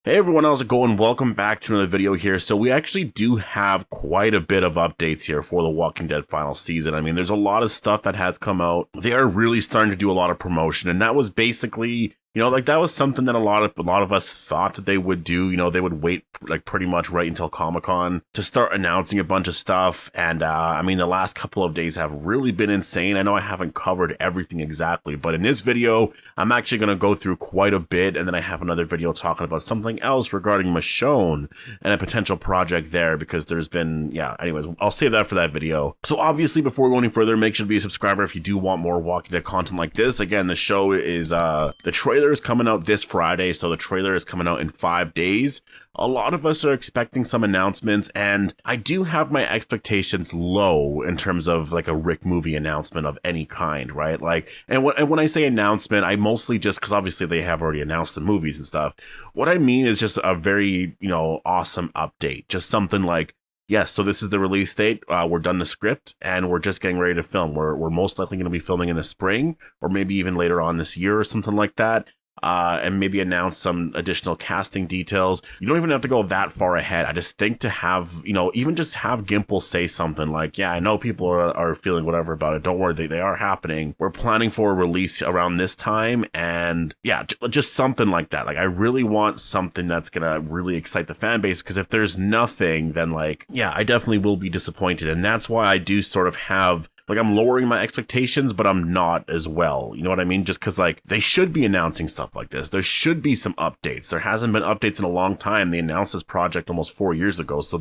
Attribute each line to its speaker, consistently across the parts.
Speaker 1: Hey everyone, how's it going? Welcome back to another video here. So we actually do have quite a bit of updates here for The Walking Dead final season. I mean, there's a lot of stuff that has come out. They are really starting to do a lot of promotion, and that was basically, that was something that a lot of us thought that they would do. They would wait like pretty much right until Comic-Con to start announcing a bunch of stuff. And I mean, the last couple of days have really been insane. I know I haven't covered everything exactly, but in this video, I'm actually going to go through quite a bit. And then I have another video talking about something else regarding Michonne and a potential project there, because there's been, anyways, I'll save that for that video. So obviously, before we go any further, make sure to be a subscriber if you do want more Walking Dead content like this. Again, the show is, the trailer is coming out this Friday, so the trailer is coming out in 5 days. A lot of us are expecting some announcements, and I do have my expectations low in terms of like a Rick movie announcement of any kind, right? And when I say announcement, I mostly just, because obviously they have already announced the movies and stuff. What I mean is just a very, awesome update. Just something like, yes, so this is the release date. We're done the script, and we're just getting ready to film. We're most likely going to be filming in the spring, or maybe even later on this year or something like that. And maybe announce some additional casting details. You don't even have to go that far ahead. I just think to have, even just have Gimple say something like, yeah, I know people are feeling whatever about it. Don't worry, they are happening. We're planning for a release around this time. And yeah, just something like that. Like, I really want something that's going to really excite the fan base, because if there's nothing, then I definitely will be disappointed. And that's why I do sort of have, I'm lowering my expectations, but I'm not as well. You know what I mean? Just because, they should be announcing stuff like this. There should be some updates. There hasn't been updates in a long time. They announced this project almost 4 years ago. So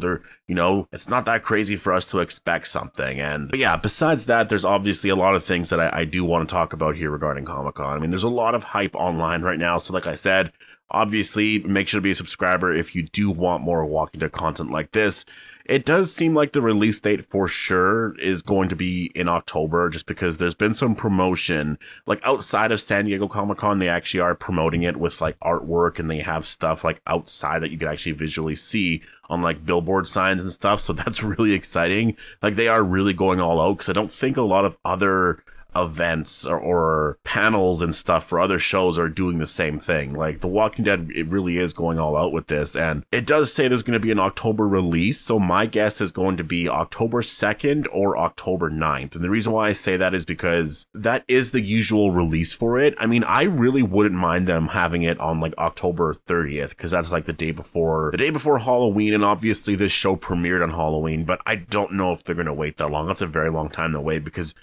Speaker 1: it's not that crazy for us to expect something. But yeah, besides that, there's obviously a lot of things that I do want to talk about here regarding Comic-Con. I mean, there's a lot of hype online right now. So like I said, obviously, make sure to be a subscriber if you do want more Walking Dead content like this. It does seem like the release date for sure is going to be in October, just because there's been some promotion. Outside of San Diego Comic-Con, they actually are promoting it with artwork, and they have stuff outside that you could actually visually see on billboard signs and stuff. So that's really exciting. They are really going all out, because I don't think a lot of other events or panels and stuff for other shows are doing the same thing. The Walking Dead, it really is going all out with this, and it does say there's going to be an October release, so my guess is going to be October 2nd or October 9th. And the reason why I say that is because that is the usual release for it. I mean, I really wouldn't mind them having it on October 30th, because that's the day before Halloween, and obviously this show premiered on Halloween, but I don't know if they're going to wait that long. That's a very long time to wait, because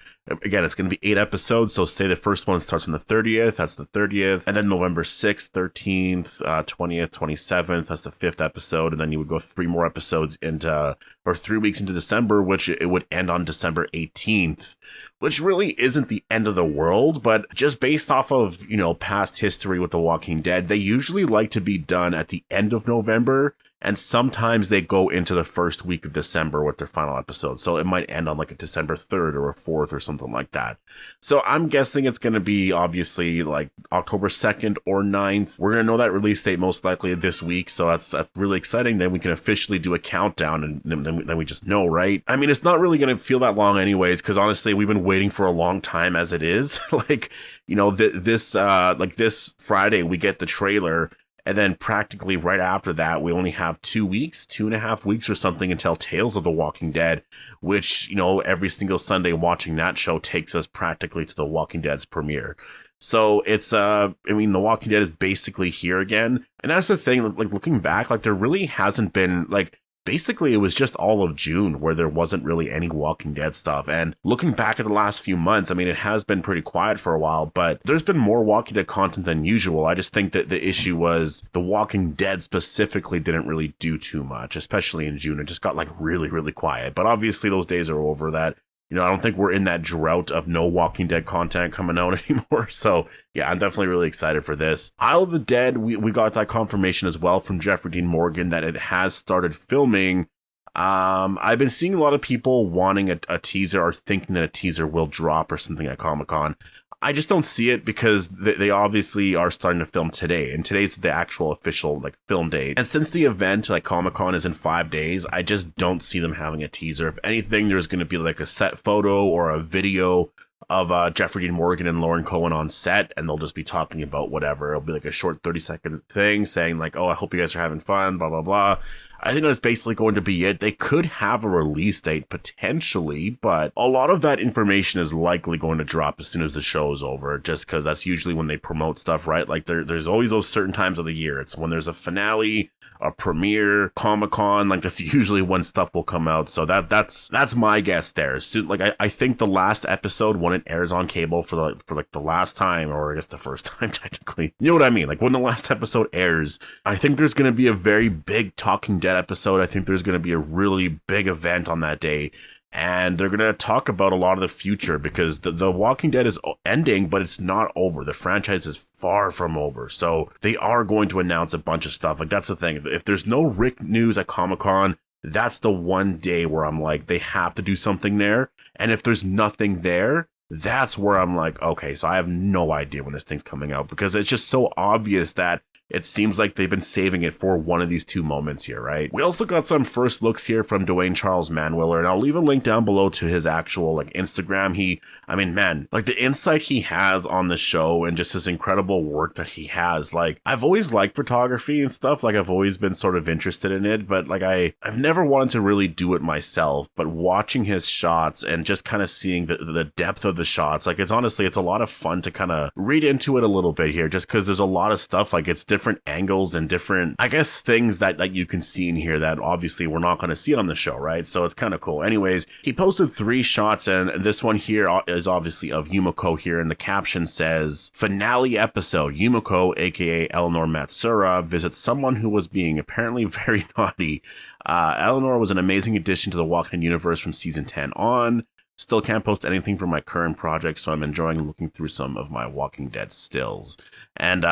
Speaker 1: again, it's going to be 8 episodes. So say the first one starts on the 30th, that's the 30th. And then November 6th, 13th, 20th, 27th, that's the 5th episode. And then you would go 3 more episodes or 3 weeks into December, which it would end on December 18th, which really isn't the end of the world. But just based off of, past history with The Walking Dead, they usually like to be done at the end of November. And sometimes they go into the first week of December with their final episode. So it might end on a December 3rd or a 4th or something like that. So I'm guessing it's going to be obviously October 2nd or 9th. We're going to know that release date most likely this week. So that's really exciting. Then we can officially do a countdown, and then we just know, right? I mean, it's not really going to feel that long anyways, because honestly, we've been waiting for a long time as it is. This Friday, we get the trailer. And then practically right after that, we only have 2.5 weeks or something until Tales of the Walking Dead, which, every single Sunday watching that show takes us practically to The Walking Dead's premiere. So it's, The Walking Dead is basically here again. And that's the thing, looking back, there really hasn't been, basically, it was just all of June where there wasn't really any Walking Dead stuff. And looking back at the last few months, I mean, it has been pretty quiet for a while, but there's been more Walking Dead content than usual. I just think that the issue was The Walking Dead specifically didn't really do too much, especially in June. It just got really, really quiet. But obviously those days are over. That I don't think we're in that drought of no Walking Dead content coming out anymore. So yeah, I'm definitely really excited for this. Isle of the Dead, we got that confirmation as well from Jeffrey Dean Morgan that it has started filming. I've been seeing a lot of people wanting a teaser, or thinking that a teaser will drop or something at Comic-Con. I just don't see it, because they obviously are starting to film today, and today's the actual official film date. And since the event, Comic-Con, is in 5 days, I just don't see them having a teaser. If anything, there's going to be a set photo or a video of Jeffrey Dean Morgan and Lauren Cohen on set, and they'll just be talking about whatever. It'll be like a short 30-second thing saying like, oh, I hope you guys are having fun, blah, blah, blah. I think that's basically going to be it. They could have a release date potentially, but a lot of that information is likely going to drop as soon as the show is over, just because that's usually when they promote stuff, right? Like there's always those certain times of the year. It's when there's a finale, a premiere, Comic-Con, like that's usually when stuff will come out. So that's my guess there. So, like I think the last episode when it airs on cable for the last time, or I guess the first time technically, you know what I mean? Like when the last episode airs, I think there's going to be a very big Talking Dead episode. I think there's going to be a really big event on that day, and they're going to talk about a lot of the future, because the Walking Dead is ending, but it's not over. The franchise is far from over, so they are going to announce a bunch of stuff. Like that's the thing. If there's no Rick news at Comic-Con, that's the one day where I'm like, they have to do something there. And if there's nothing there, that's where I'm like, okay, so I have no idea when this thing's coming out, because it's just so obvious that it seems like they've been saving it for one of these two moments here, right? We also got some first looks here from Dwayne Charles Manwiller, and I'll leave a link down below to his actual like Instagram. Like the insight he has on the show and just his incredible work that he has. Like I've always liked photography and stuff. Like I've always been sort of interested in it, but like I've never wanted to really do it myself. But watching his shots and just kind of seeing the depth of the shots, like it's a lot of fun to kind of read into it a little bit here, just because there's a lot of stuff, like it's different angles and different, I guess, things that you can see in here that obviously we're not going to see on the show, right? So it's kind of cool. Anyways, he posted 3 shots, and this one here is obviously of Yumiko here, and the caption says, finale episode, Yumiko, aka Eleanor Matsura, visits someone who was being apparently very naughty. Eleanor was an amazing addition to the Walking Dead universe from season 10 on. Still can't post anything from my current project, so I'm enjoying looking through some of my Walking Dead stills. And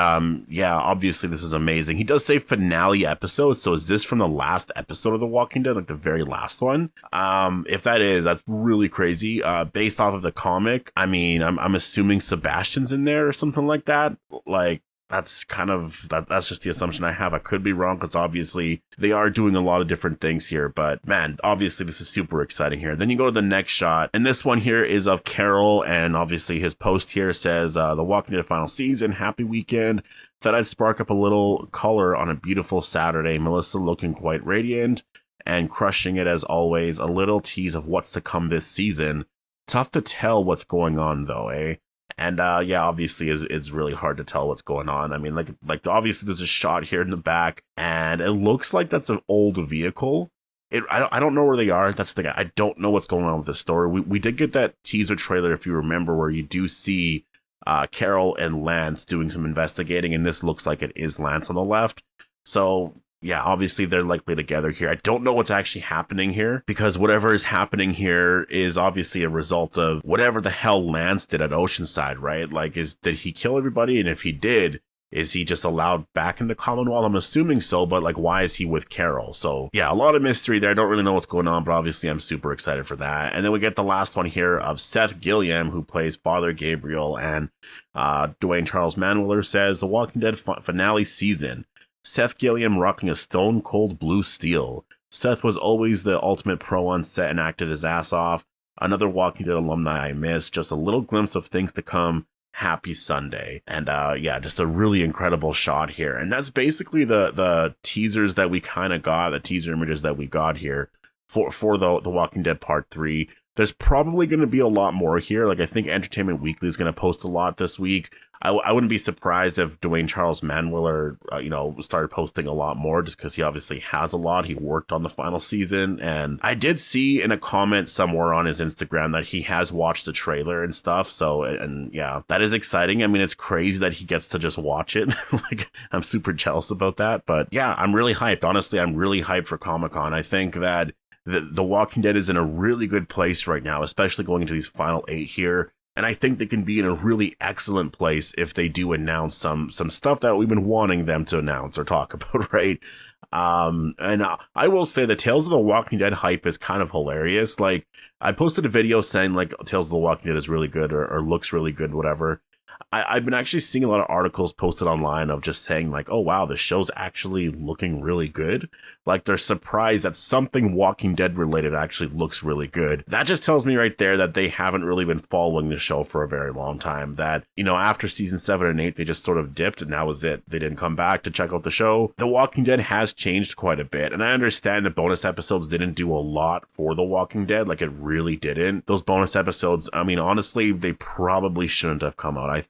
Speaker 1: yeah, obviously this is amazing. He does say finale episode, so is this from the last episode of The Walking Dead, like the very last one? If that is, that's really crazy. Based off of the comic, I mean, I'm assuming Sebastian's in there or something like that. Like, that's just the assumption I have. I could be wrong, because obviously they are doing a lot of different things here, but man, obviously this is super exciting here. Then you go to the next shot, and this one here is of Carol, and obviously his post here says, The Walking Dead final season, happy weekend. Thought I'd spark up a little color on a beautiful Saturday. Melissa looking quite radiant and crushing it as always. A little tease of what's to come this season. Tough to tell what's going on though, eh? And yeah, obviously it's really hard to tell what's going on. I mean, like obviously there's a shot here in the back, and it looks like that's an old vehicle. I don't know where they are. That's the thing. I don't know what's going on with the story. We did get that teaser trailer, if you remember, where you do see Carol and Lance doing some investigating, and this looks like it is Lance on the left. So yeah, obviously they're likely together here. I don't know what's actually happening here, because whatever is happening here is obviously a result of whatever the hell Lance did at Oceanside, right? Like, did he kill everybody? And if he did, is he just allowed back into Commonwealth? I'm assuming so, but like, why is he with Carol? So yeah, a lot of mystery there. I don't really know what's going on, but obviously I'm super excited for that. And then we get the last one here of Seth Gilliam, who plays Father Gabriel, and Dwayne Charles Manwiller says, The Walking Dead finale season. Seth Gilliam rocking a stone cold blue steel. Seth was always the ultimate pro on set and acted his ass off. Another Walking Dead alumni I miss. Just a little glimpse of things to come. Happy Sunday. And yeah, just a really incredible shot here. And that's basically the teasers that we kind of got, the teaser images that we got here for the Walking Dead Part 3. There's probably going to be a lot more here. Like, I think Entertainment Weekly is going to post a lot this week. I wouldn't be surprised if Dwayne Charles Manwiller, started posting a lot more, just because he obviously has a lot. He worked on the final season. And I did see in a comment somewhere on his Instagram that he has watched the trailer and stuff. So, and yeah, that is exciting. I mean, it's crazy that he gets to just watch it. Like, I'm super jealous about that. But yeah, I'm really hyped. Honestly, I'm really hyped for Comic-Con. I think that The Walking Dead is in a really good place right now, especially going into these final 8 here. And I think they can be in a really excellent place if they do announce some stuff that we've been wanting them to announce or talk about, right? And I will say the Tales of the Walking Dead hype is kind of hilarious. Like, I posted a video saying like Tales of the Walking Dead is really good or looks really good, whatever. I've been actually seeing a lot of articles posted online of just saying like, oh wow, the show's actually looking really good. Like they're surprised that something Walking Dead related actually looks really good. That just tells me right there that they haven't really been following the show for a very long time. That, you know, after season 7 and 8, they just sort of dipped and that was it. They didn't come back to check out the show. The Walking Dead has changed quite a bit. And I understand the bonus episodes didn't do a lot for The Walking Dead. Like it really didn't. Those bonus episodes, I mean, honestly, they probably shouldn't have come out. I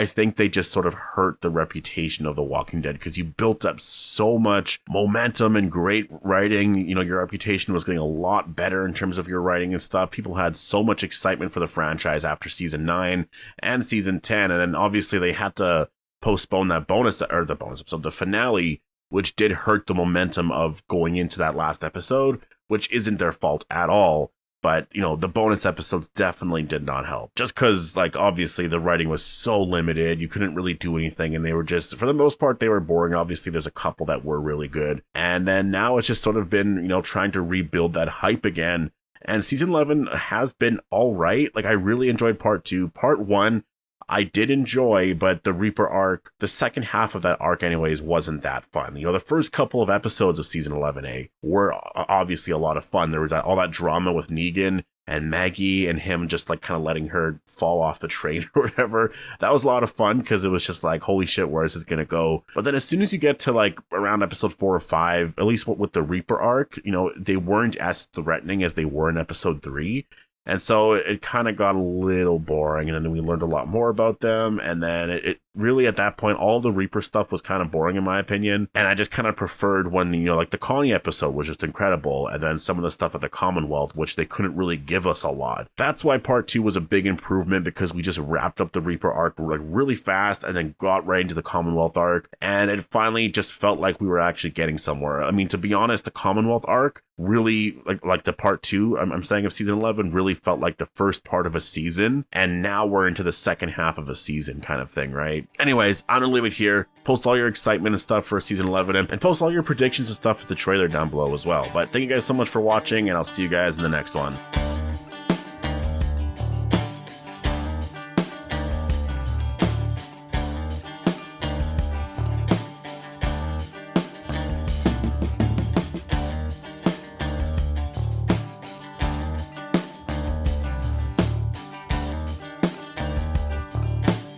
Speaker 1: think they just sort of hurt the reputation of The Walking Dead because you built up so much momentum and great writing. You know, your reputation was getting a lot better in terms of your writing and stuff. People had so much excitement for the franchise after season 9 and season 10. And then obviously they had to postpone that bonus episode, the finale, which did hurt the momentum of going into that last episode, which isn't their fault at all. But, you know, the bonus episodes definitely did not help. Just because, like, obviously the writing was so limited, you couldn't really do anything. And they were just, for the most part, they were boring. Obviously, there's a couple that were really good. And then now it's just sort of been, you know, trying to rebuild that hype again. And season 11 has been all right. Like, I really enjoyed part 2. Part 1, I did enjoy, but the Reaper arc, the second half of that arc anyways, wasn't that fun. You know, the first couple of episodes of season 11A were obviously a lot of fun. There was all that drama with Negan and Maggie and him just like kind of letting her fall off the train or whatever. That was a lot of fun because it was just like, holy shit, where is this going to go? But then as soon as you get to like around episode 4 or 5, at least with the Reaper arc, you know, they weren't as threatening as they were in episode 3. And so it kind of got a little boring, and then we learned a lot more about them. And then it really, at that point, all the Reaper stuff was kind of boring in my opinion. And I just kind of preferred when, you know, like the Colony episode was just incredible. And then some of the stuff at the Commonwealth, which they couldn't really give us a lot. That's why part 2 was a big improvement, because we just wrapped up the Reaper arc like really fast and then got right into the Commonwealth arc. And it finally just felt like we were actually getting somewhere. I mean, to be honest, the Commonwealth arc really, like the part 2, I'm saying, of season 11 really felt like the first part of a season, and now we're into the second half of a season kind of thing, right? Anyways, I'm gonna leave it here. Post all your excitement and stuff for season 11, and post all your predictions and stuff for the trailer down below as well. But thank you guys so much for watching, and I'll see you guys in the next one.